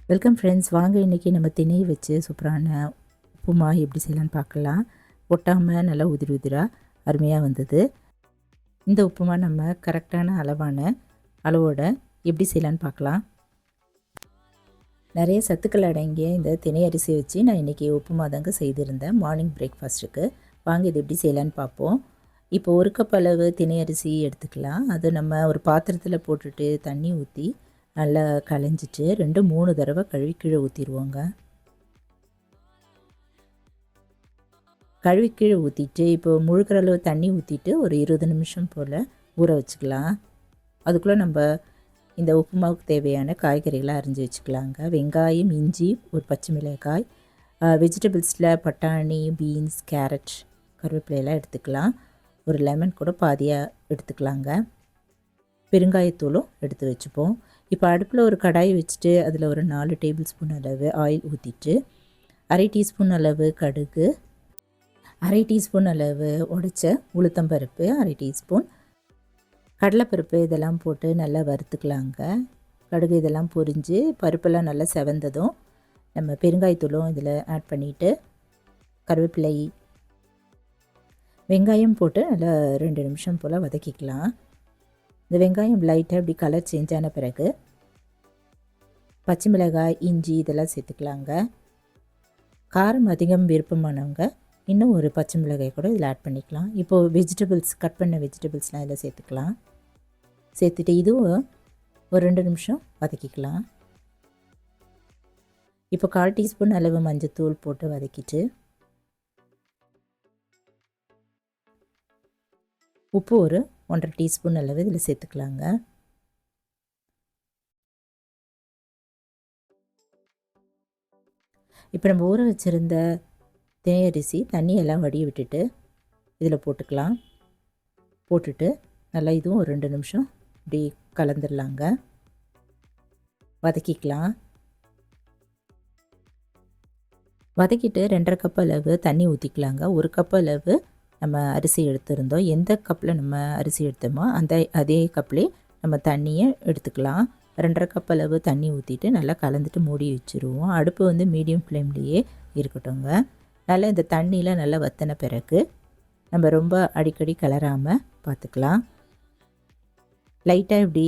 Welcome friends, வாங்க இன்றைக்கி நம்ம திணை வச்சு சூப்பரான உப்புமா எப்படி செய்யலான்னு பார்க்கலாம். ஒட்டாமல் நல்லா உதிரி உதிராக அருமையாக வந்தது. இந்த உப்புமா நம்ம கரெக்டான அளவோட எப்படி செய்யலான்னு பார்க்கலாம். நிறைய சத்துக்கள் அடங்கிய இந்த திணை அரிசியை வச்சு நான் இன்றைக்கி உப்புமா தாங்க செய்திருந்தேன் மார்னிங் பிரேக்ஃபாஸ்ட்டுக்கு. வாங்க இது எப்படி செய்யலான்னு பார்ப்போம். இப்போ ஒரு கப் அளவு திணை அரிசி எடுத்துக்கலாம். அதை நம்ம ஒரு பாத்திரத்தில் போட்டுட்டு தண்ணி ஊற்றி நல்லா களைஞ்சிட்டு 2-3 தடவை கழுவி கீழே ஊற்றிடுவோங்க. கழுவி கீழே ஊற்றிட்டு இப்போ முழுக்கிற அளவு தண்ணி ஊற்றிட்டு ஒரு 20 நிமிஷம் போல் ஊற வச்சுக்கலாம். அதுக்குள்ளே நம்ம இந்த உப்புமாவுக்கு தேவையான காய்கறிகளை அரிஞ்சு வச்சுக்கலாங்க. வெங்காயம், இஞ்சி, ஒரு பச்சை மிளகாய், வெஜிடபிள்ஸில் பட்டாணி, பீன்ஸ், கேரட், கருவேப்பிலையெல்லாம் எடுத்துக்கலாம். ஒரு லெமன் கூட பாதியாக எடுத்துக்கலாங்க. பெருங்காயத்தூளும் எடுத்து வச்சுப்போம். இப்போ அடுப்பில் ஒரு கடாயை வச்சுட்டு அதில் ஒரு 4 டேபிள் ஸ்பூன் அளவு ஆயில் ஊற்றிட்டு 1/2 டீஸ்பூன் அளவு கடுகு, 1/2 டீஸ்பூன் அளவு உடைச்ச உளுத்தம்பருப்பு, 1/2 டீஸ்பூன் கடலைப்பருப்பு இதெல்லாம் போட்டு நல்லா வறுத்துக்கலாங்க. கடுகு இதெல்லாம் பொரிஞ்சு பருப்பெல்லாம் நல்லா செவந்ததும் நம்ம பெருங்காயத்தூளும் இதில் ஆட் பண்ணிவிட்டு கருவேப்பிலை, வெங்காயம் போட்டு நல்லா 2 நிமிஷம் போல் வதக்கிக்கலாம். இந்த வெங்காயம் லைட்டாக இப்படி கலர் சேஞ்ச் ஆன பிறகு பச்சை மிளகாய், இஞ்சி இதெல்லாம் சேர்த்துக்கலாங்க. காரம் அதிகம் விருப்பமானவங்க இன்னும் ஒரு பச்சை மிளகாய் கூட இதில் ஆட் பண்ணிக்கலாம். இப்போது வெஜிடபிள்ஸ், கட் பண்ண வெஜிடபிள்ஸ்லாம் இதில் சேர்த்துக்கலாம். சேர்த்துட்டு இதுவும் ஒரு 2 நிமிஷம் வதக்கிக்கலாம். இப்போ 1/4 டீஸ்பூன் அளவு மஞ்சத்தூள் போட்டு வதக்கிட்டு உப்பு ஒரு 1/2 டீஸ்பூன் அளவு இதில் சேர்த்துக்கலாங்க. இப்போ நம்ம ஊற வச்சுருந்த திணை அரிசி தண்ணியெல்லாம் வடிய விட்டுட்டு இதில் போட்டுக்கலாம். போட்டுட்டு நல்லா இதுவும் ஒரு 2 நிமிஷம் இப்படி கலந்துடலாங்க, வதக்கிக்கலாம். வதக்கிட்டு 2.5 கப் அளவு தண்ணி ஊற்றிக்கலாங்க. 1 கப் அளவு நம்ம அரிசி எடுத்திருந்தோம். எந்த கப்பில் நம்ம அரிசி எடுத்தோமோ அதே கப்லேயே நம்ம தண்ணியை எடுத்துக்கலாம். 2.5 கப் அளவு தண்ணி ஊற்றிட்டு நல்லா கலந்துட்டு மூடி வச்சுருவோம். அடுப்பு வந்து மீடியம் ஃப்ளேம்லேயே இருக்கட்டும்ங்க. நல்லா இந்த தண்ணியில் நல்லா வற்றின பிறகு நம்ம ரொம்ப அடிக்கடி கலராமல் பார்த்துக்கலாம். லைட்டாக இப்படி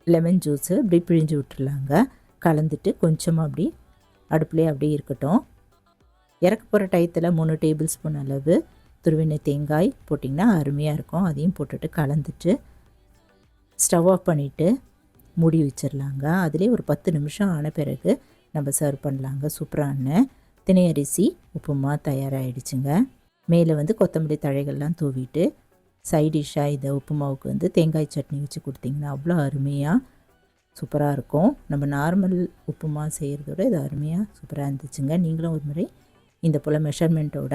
லெமன் ஜூஸு இப்படி பிழிஞ்சு விட்டுருலாங்க. கலந்துட்டு கொஞ்சமாக அப்படி அடுப்புலேயே அப்படியே இருக்கட்டும். இறக்க போகிற டயத்தில் 3 டேபிள் ஸ்பூன் அளவு துருவின தேங்காய் போட்டிங்கன்னா அருமையாக இருக்கும். அதையும் போட்டுட்டு கலந்துட்டு ஸ்டவ் ஆஃப் பண்ணிவிட்டு மூடி வச்சிடலாங்க. அதிலே ஒரு 10 நிமிஷம் ஆன பிறகு நம்ம சர்வ் பண்ணலாங்க. சூப்பரான திணை அரிசி உப்புமா தயாராகிடுச்சுங்க. மேலே வந்து கொத்தமல்லி தழைகள்லாம் தூவிட்டு சைடிஷ்ஷாக இதை உப்புமாவுக்கு வந்து தேங்காய் சட்னி வச்சு கொடுத்திங்கன்னா அவ்வளோ அருமையாக சூப்பராக இருக்கும். நம்ம நார்மல் உப்புமா செய்கிறதோட இது அருமையாக சூப்பராக இருந்துச்சுங்க. நீங்களும் ஒரு முறை இந்த போல் மெஷர்மெண்ட்டோட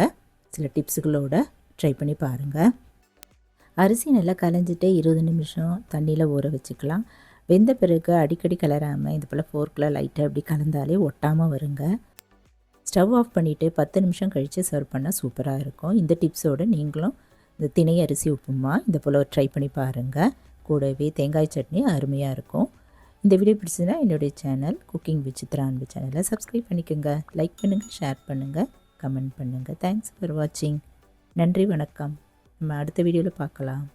சில டிப்ஸுகளோட ட்ரை பண்ணி பாருங்கள். அரிசி நல்லா கலைஞ்சிட்டு 20 நிமிஷம் தண்ணியில் ஊற வச்சுக்கலாம். வெந்த பிறகு அடிக்கடி கலராமல் இது போல் ஃபோர்க்கில் லைட்டாக அப்படி கலந்தாலே ஒட்டாமல் வருங்க. ஸ்டவ் ஆஃப் பண்ணிவிட்டு 10 நிமிஷம் கழித்து சர்வ் பண்ணால் சூப்பராக இருக்கும். இந்த டிப்ஸோடு நீங்களும் இந்த திணை அரிசி உப்புமா இந்த போல் ட்ரை பண்ணி பாருங்கள். கூடவே தேங்காய் சட்னி அருமையாக இருக்கும். இந்த வீடியோ பிடிச்சதுன்னா என்னுடைய சேனல் குக்கிங் வித் சித்ரா அன்பு சேனலை சப்ஸ்கிரைப் பண்ணிக்கோங்க. லைக் பண்ணுங்கள், ஷேர் பண்ணுங்கள், கமெண்ட் பண்ணுங்கள். தேங்க்ஸ் ஃபார் வாட்சிங். நன்றி, வணக்கம். நம்ம அடுத்த வீடியோவில் பார்க்கலாம்.